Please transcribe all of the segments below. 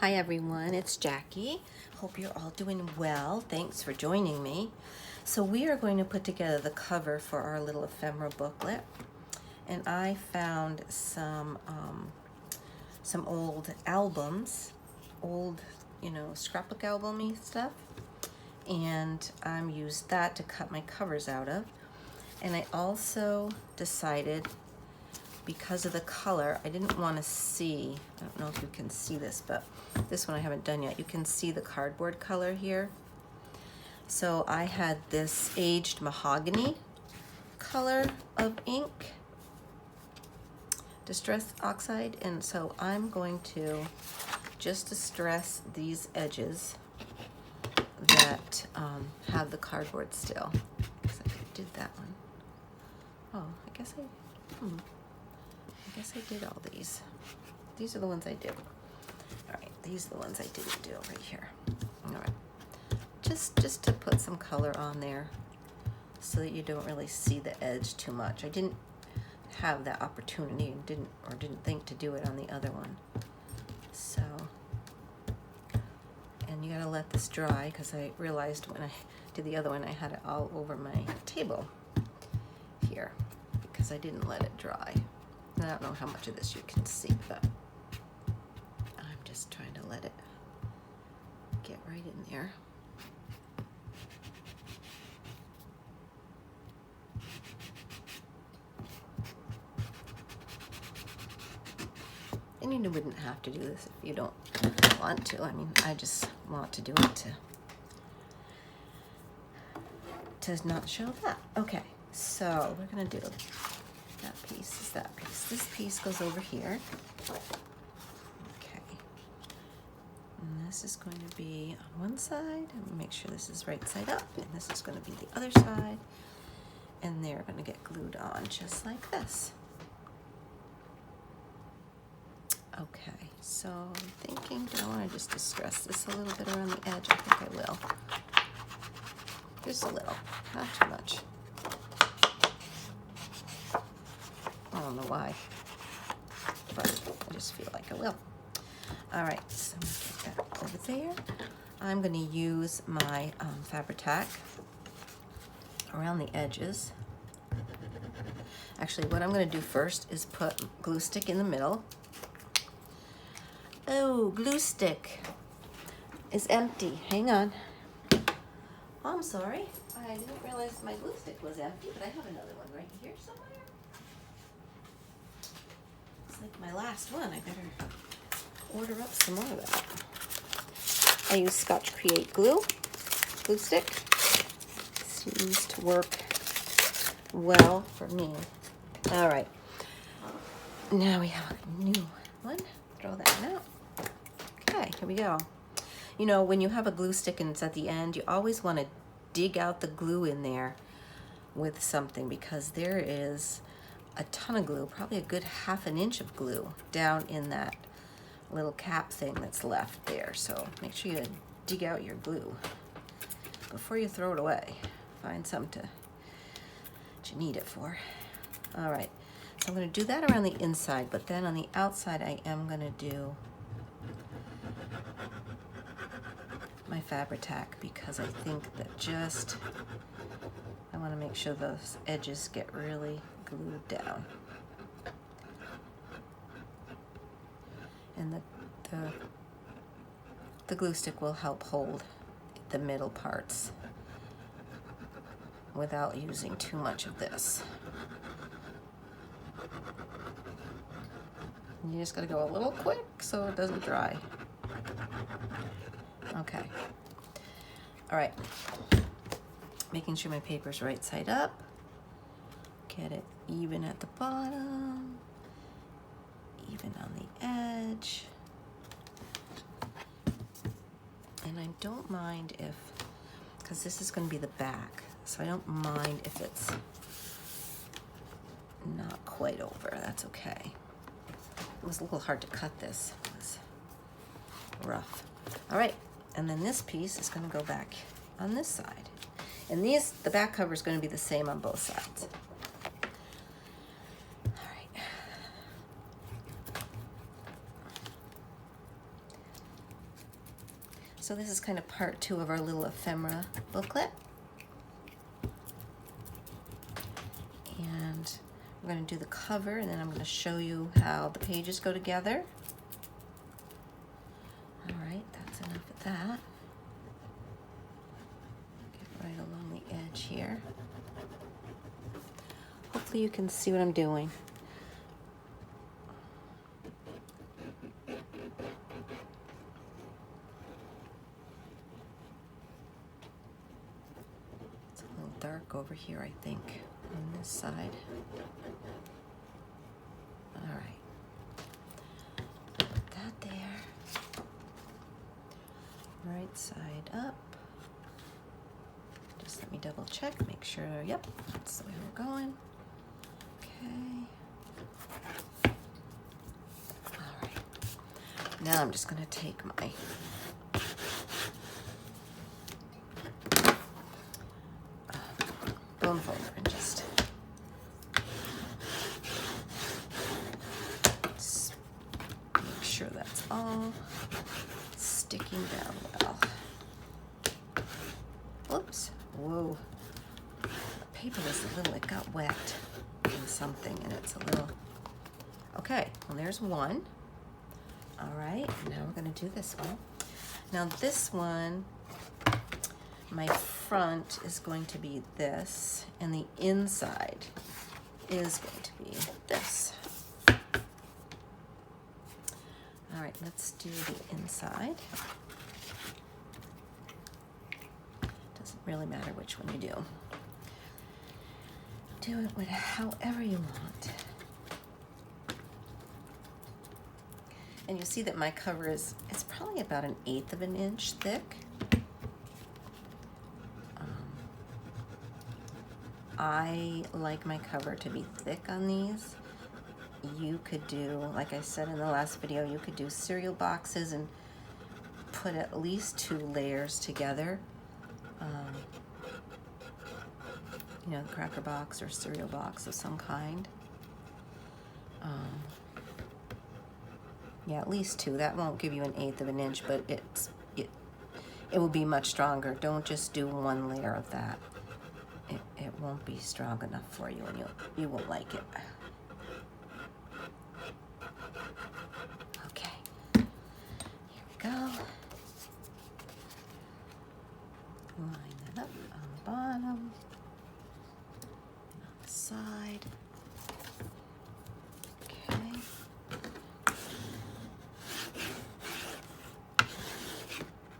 Hi everyone, it's Jackie. Hope you're all doing well. Thanks for joining me. So we are going to put together the cover for our little ephemera booklet. And I found some old albums, old, scrapbook album-y stuff. And I used that to cut my covers out of. And I also decided, because of the color, I didn't want to see, I don't know if you can see this, but this one I haven't done yet. You can see the cardboard color here. So I had this aged mahogany color of ink, distress oxide, and so I'm going to just distress these edges that have the cardboard still. I guess I did that one. Oh, I guess I did all these. These are the ones I did. All right, these are the ones I didn't do right here. All right, just to put some color on there so that you don't really see the edge too much. I didn't have that opportunity and didn't think to do it on the other one. So, and you gotta let this dry because I realized when I did the other one I had it all over my table here because I didn't let it dry. I don't know how much of this you can see, but I'm just trying to let it get right in there. And you wouldn't have to do this if you don't want to. I mean, I just want to do it to not show that. Okay, so we're gonna do that piece is that piece. This piece goes over here. Okay. And this is going to be on one side. And make sure this is right side up. And this is going to be the other side. And they're going to get glued on just like this. Okay, so I'm thinking, do I want to just distress this a little bit around the edge? I think I will. Just a little, not too much. I don't know why, but I just feel like I will. All right, so I'm gonna get that over there. I'm gonna use my Fabri-Tac around the edges. Actually, what I'm gonna do first is put glue stick in the middle. Oh, glue stick is empty. Hang on. Oh, I'm sorry. I didn't realize my glue stick was empty, but I have another one right here somewhere. It's like my last one. I better order up some more of that. I use Scotch Create glue stick. Seems to work well for me. All right. Now we have a new one. Throw that one out. Okay, here we go. You know, when you have a glue stick and it's at the end, you always want to dig out the glue in there with something because there is a ton of glue, probably a good ½ an inch of glue down in that little cap thing that's left there. So make sure you dig out your glue before you throw it away. Find something that you need it for. All right, so I'm going to do that around the inside, but then on the outside I am going to do my Fabri-Tac because I think that I want to make sure those edges get really glued down. And the glue stick will help hold the middle parts without using too much of this. And you just got to go a little quick so it doesn't dry. Okay. All right. Making sure my paper's right side up. Get it even at the bottom, even on the edge. And I don't mind if, because this is going to be the back, so I don't mind if it's not quite over. That's okay. It was a little hard to cut this. It was rough. All right, and then this piece is going to go back on this side. And the back cover is going to be the same on both sides. All right. So this is kind of part 2 of our little ephemera booklet. And we're going to do the cover, and then I'm going to show you how the pages go together. All right, that's enough of that. Get right along the edge here. Hopefully you can see what I'm doing. It's a little dark over here, I think, on this side. All right, put that there. Right side up. Just let me double check, make sure, yep, that's the way we're going. Okay. All right. Now I'm just going to take my bone folder and just make sure that's all sticking down well. Oops. Whoa. The paper was a little, it got wet in something, and it's a little, okay, well there's one. All right, now we're going to do this one. Now this one, my front is going to be this, and the inside is going to be this. All right, let's do the inside. Doesn't really matter which one you do. Do it with however you want. And you'll see that my cover is, it's probably about 1/8 of an inch thick. I like my cover to be thick on these. You could do, like I said in the last video, you could do cereal boxes and put at least 2 layers together. You know, cracker box or cereal box of some kind. Yeah, at least 2. That won't give you 1/8 of an inch, but it will be much stronger. Don't just do 1 layer of that. It won't be strong enough for you, and you won't like it. Okay, here we go. Line that up on the bottom, and on the side. Okay.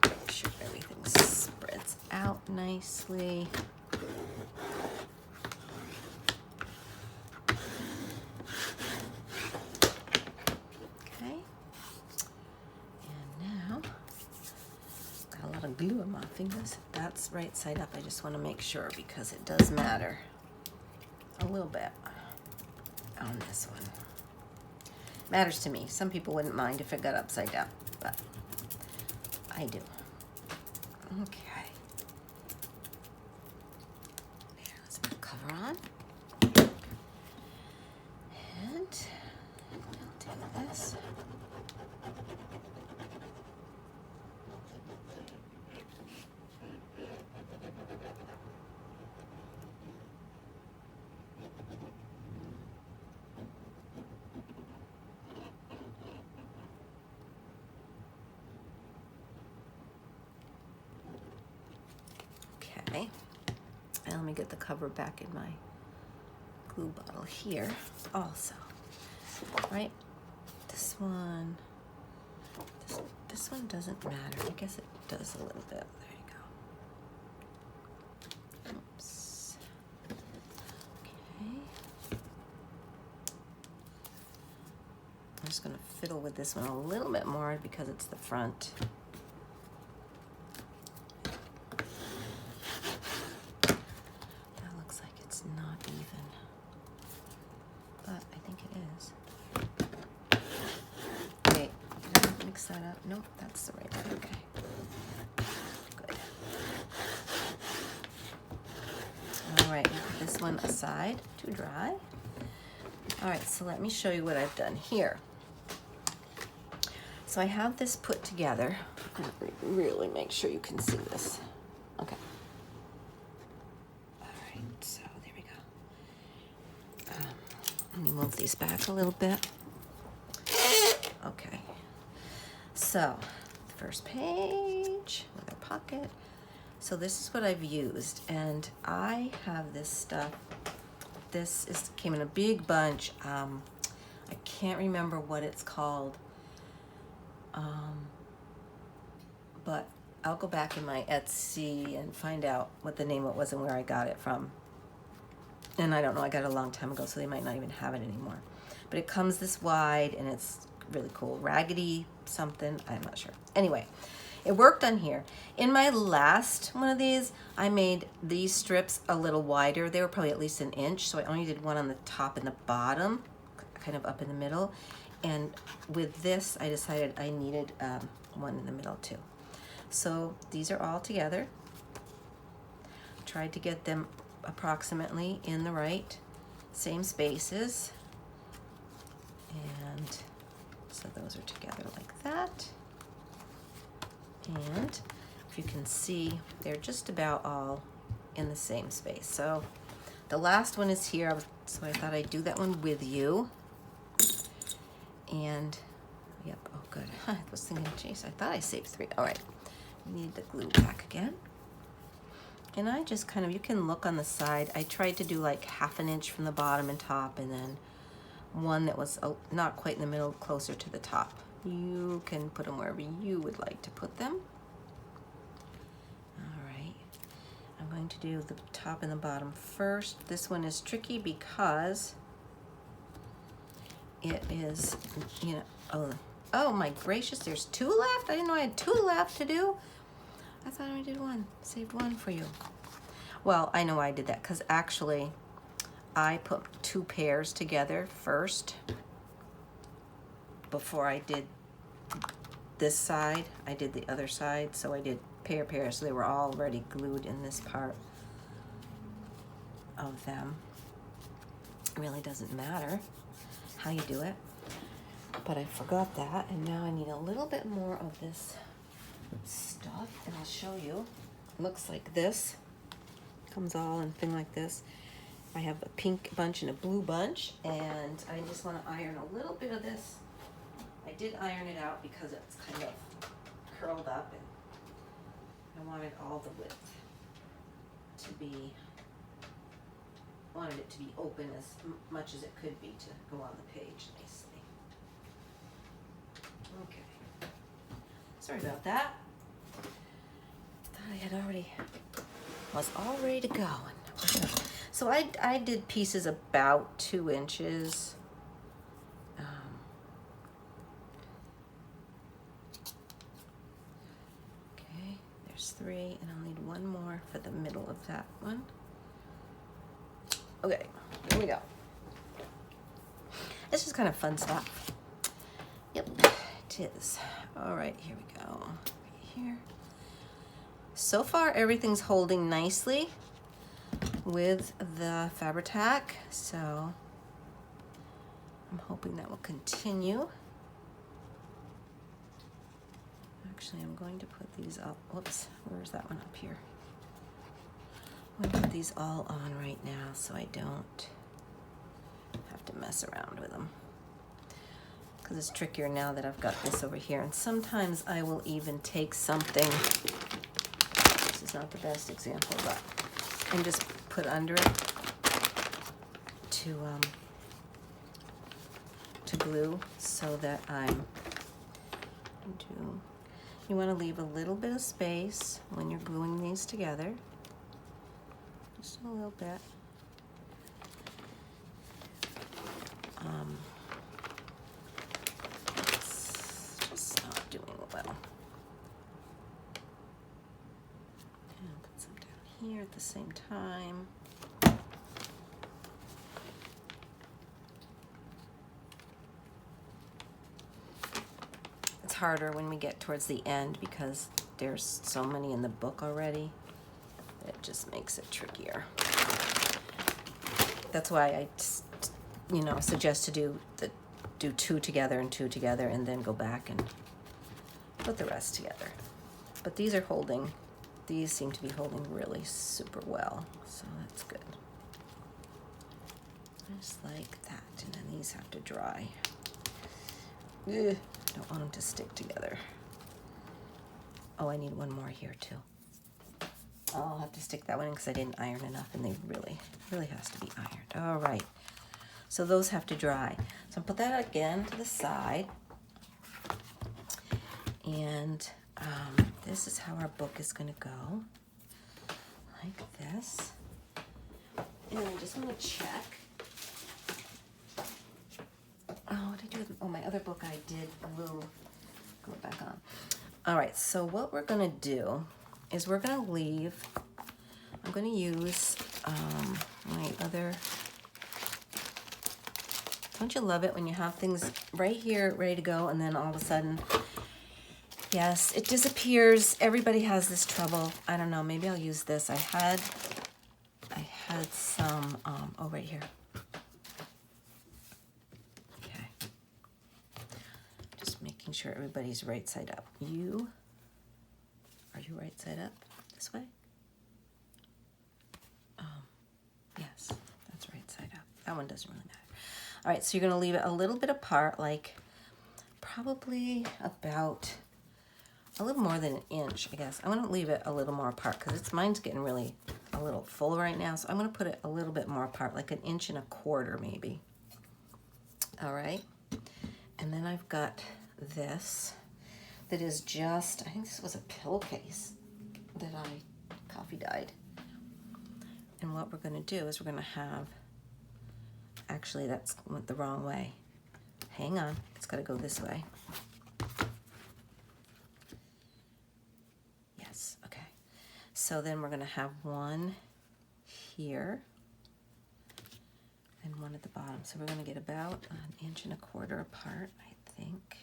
Make sure everything spreads out nicely. Glue on my fingers. That's right side up. I just want to make sure because it does matter a little bit on this one. Matters to me. Some people wouldn't mind if it got upside down, but I do. Okay. Here, let's put the cover on. And I'll do this. Okay, and let me get the cover back in my glue bottle here also. Right, this one doesn't matter. I guess it does a little bit. There you go. Oops. Okay. I'm just going to fiddle with this one a little bit more because it's the front. That up. Nope, that's the right way. Okay. Good. All right, put this one aside to dry. All right, so let me show you what I've done here. So I have this put together Really make sure you can see this. Okay. All right, so there we go. Let me move these back a little bit. Okay. So, first page with our pocket. So this is what I've used, and I have this stuff. Came in a big bunch. I can't remember what it's called. But I'll go back in my Etsy and find out what the name of it was and where I got it from. And I don't know, I got it a long time ago, so they might not even have it anymore. But it comes this wide, and it's really cool. Raggedy something, I'm not sure. Anyway, it worked on here. In my last one of these, I made these strips a little wider. They were probably at least 1 inch, so I only did one on the top and the bottom, kind of up in the middle. And with this, I decided I needed one in the middle too. So these are all together. Tried to get them approximately in the right same spaces. And so those are together like that. And if you can see, they're just about all in the same space. So the last one is here, so I thought I'd do that one with you. And yep, oh good. I was thinking, geez, I thought I saved 3. All right, we need the glue back again. And I just kind of, you can look on the side. I tried to do like 1/2 inch from the bottom and top, and then one that was not quite in the middle, closer to the top. You can put them wherever you would like to put them. All right, I'm going to do the top and the bottom first. This one is tricky because it is, you know, oh my gracious, there's 2 left? I didn't know I had 2 left to do. I thought I only did 1, saved 1 for you. Well, I know why I did that, because actually I put 2 pairs together first before I did this side. I did the other side, so I did pairs, so they were already glued in this part of them. It really doesn't matter how you do it, but I forgot that, and now I need a little bit more of this stuff, and I'll show you. It looks like this. Comes all in a thing like this. I have a pink bunch and a blue bunch, and I just want to iron a little bit of this. I did iron it out because it's kind of curled up, and I wanted all the width to be, wanted it to be open as much as it could be to go on the page nicely. Okay. Sorry about that. Thought I had was all ready to go. So I did pieces about 2 inches. Okay, there's 3, and I'll need 1 more for the middle of that one. Okay, here we go. This is kind of fun stuff. Yep, it is. All right, here we go. Right here. So far, everything's holding nicely with the Fabri-Tac, so I'm hoping that will continue. Actually, I'm going to put these up. Whoops, where's that one up here? I'm going to put these all on right now so I don't have to mess around with them, because it's trickier now that I've got this over here. And sometimes I will even take something, this is not the best example, but and just put under it to glue, so that you want to leave a little bit of space when you're gluing these together, just a little bit. It's just not doing well. And I'll put some down here at the same time. It's harder when we get towards the end because there's so many in the book already. It just makes it trickier. That's why I suggest to do 2 together and 2 together, and then go back and put the rest together. But these seem to be holding really super well, so that's good. Just like that, and then these have to dry. Ugh, don't want them to stick together. Oh, I need one more here too. I'll have to stick that one in because I didn't iron enough, and they really has to be ironed. All right, so those have to dry. So I'll put that again to the side. And this is how our book is going to go, like this. And I just want to check. Oh, what did I do with, oh, my other book I did glue. Go back on. All right, so what we're going to do is we're going to leave, I'm going to use my other, don't you love it when you have things right here ready to go and then all of a sudden, yes, it disappears. Everybody has this trouble. I don't know, maybe I'll use this. I had some, oh, right here. Okay. Just making sure everybody's right side up. Are you right side up this way? Yes, that's right side up. That one doesn't really matter. All right, so you're gonna leave it a little bit apart, like probably about a little more than an inch, I guess. I'm gonna leave it a little more apart because mine's getting really a little full right now. So I'm gonna put it a little bit more apart, like 1.25 inches maybe. All right, and then I've got this that is just, I think this was a pillowcase that I coffee dyed. And what we're gonna do is we're gonna have, actually that's went the wrong way. Hang on, it's gotta go this way. Yes, okay. So then we're gonna have one here and one at the bottom. So we're gonna get about 1.25 inches apart, I think.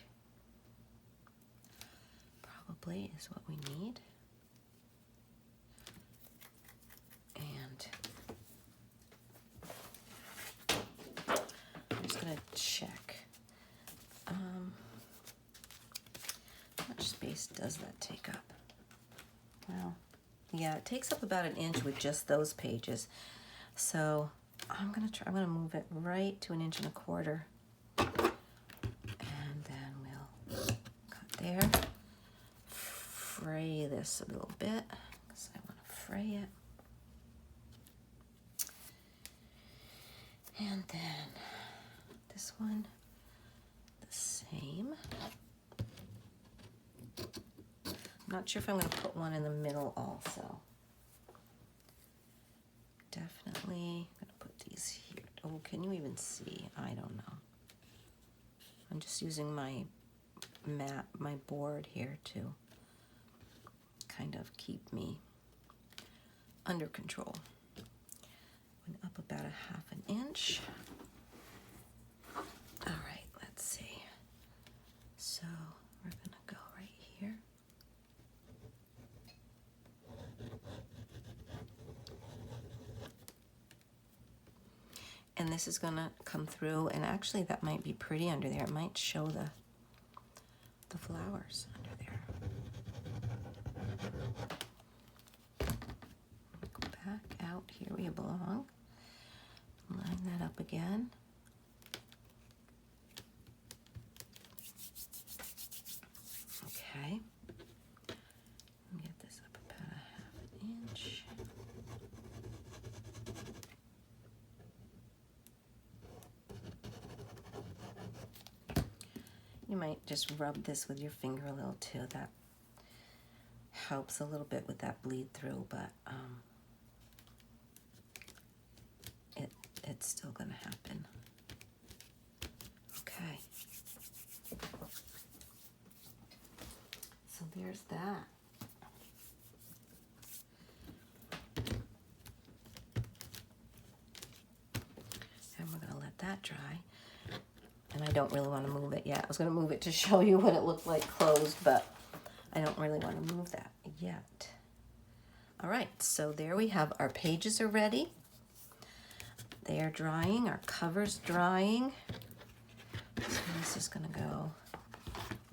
Probably is what we need. And I'm just gonna check. How much space does that take up? Well, yeah, it takes up about 1 inch with just those pages. So I'm gonna move it right to 1.25 inches. And then we'll cut there. Fray this a little bit because I want to fray it. And then this one, the same. I'm not sure if I'm going to put one in the middle also. Definitely going to put these here. Oh, can you even see? I don't know. I'm just using my board here to kind of keep me under control. Went up about 1/2 inch. All right, let's see. So we're gonna go right here. And this is gonna come through, and actually that might be pretty under there. It might show the flowers under there. Go back out here where you belong. Line that up again. Okay. Get this up about 1/2 inch. You might just rub this with your finger a little too. That helps a little bit with that bleed through, but it's still gonna happen. Okay. So there's that. And we're gonna let that dry. And I don't really want to move it yet. I was gonna move it to show you what it looked like closed, but I don't really want to move that yet. All right, so there we have our pages are ready. They are drying, our cover's drying. So this is gonna go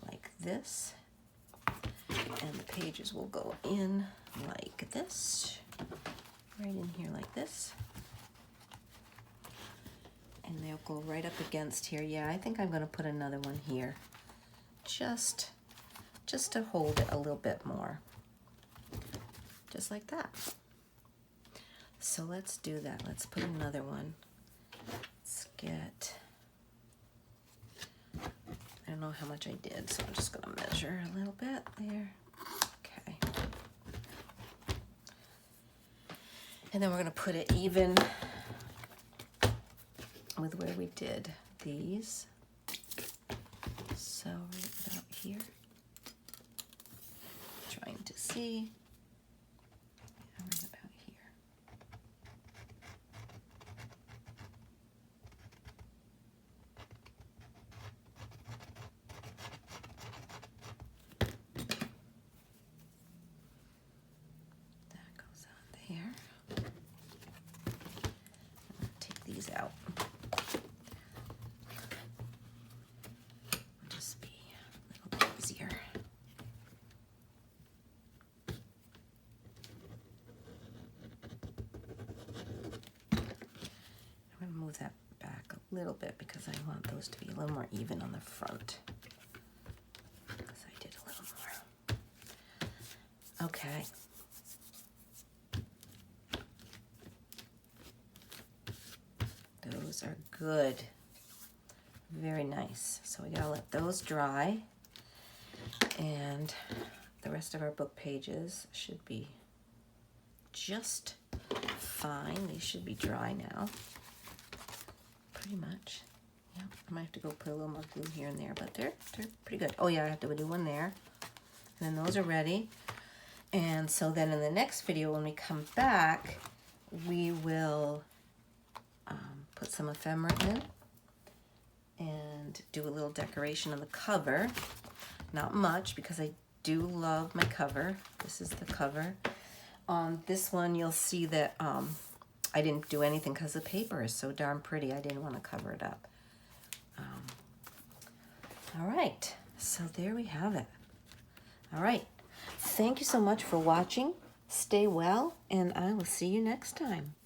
like this. And the pages will go in like this, right in here like this. And they'll go right up against here. Yeah, I think I'm gonna put another one here, just to hold it a little bit more, just like that. So let's do that. Let's put another one. Let's get, I don't know how much I did, so I'm just gonna measure a little bit there. Okay. And then we're gonna put it even with where we did these. So right about here. Trying to see. Right about here. That goes on there. I'm gonna take these out. Just be a little bit easier. I'm gonna move that back a little bit because I want those to be a little more even on the front. Because I did a little more. Okay. Those are good. Very nice. So we gotta let those dry. And the rest of our book pages should be just fine. They should be dry now. Pretty much. Yeah, I might have to go put a little more glue here and there, but they're pretty good. Oh yeah, I have to do one there. And then those are ready. And so then in the next video, when we come back, we will put some ephemera in and do a little decoration on the cover. Not much, because I do love my cover. This is the cover. On this one, you'll see that I didn't do anything because the paper is so darn pretty. I didn't want to cover it up. All right, so there we have it. All right, thank you so much for watching. Stay well, and I will see you next time.